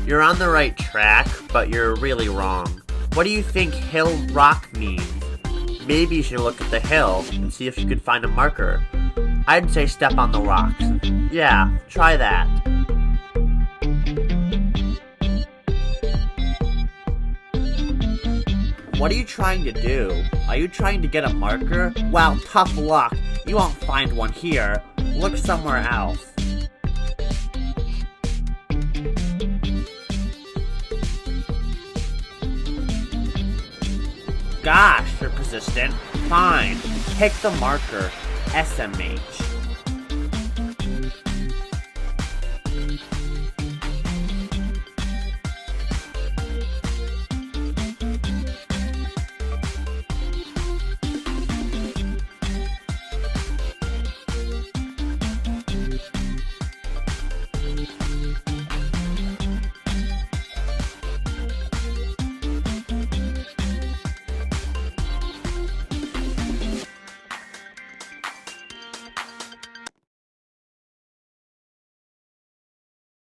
You're on the right track, but you're really wrong. What do you think hill rock means? Maybe you should look at the hill and see if you could find a marker. I'd say step on the rocks. Yeah, try that. What are you trying to do? Are you trying to get a marker? Well, tough luck. You won't find one here. Look somewhere else. Gosh, you're persistent. Fine. Pick the marker. SMH.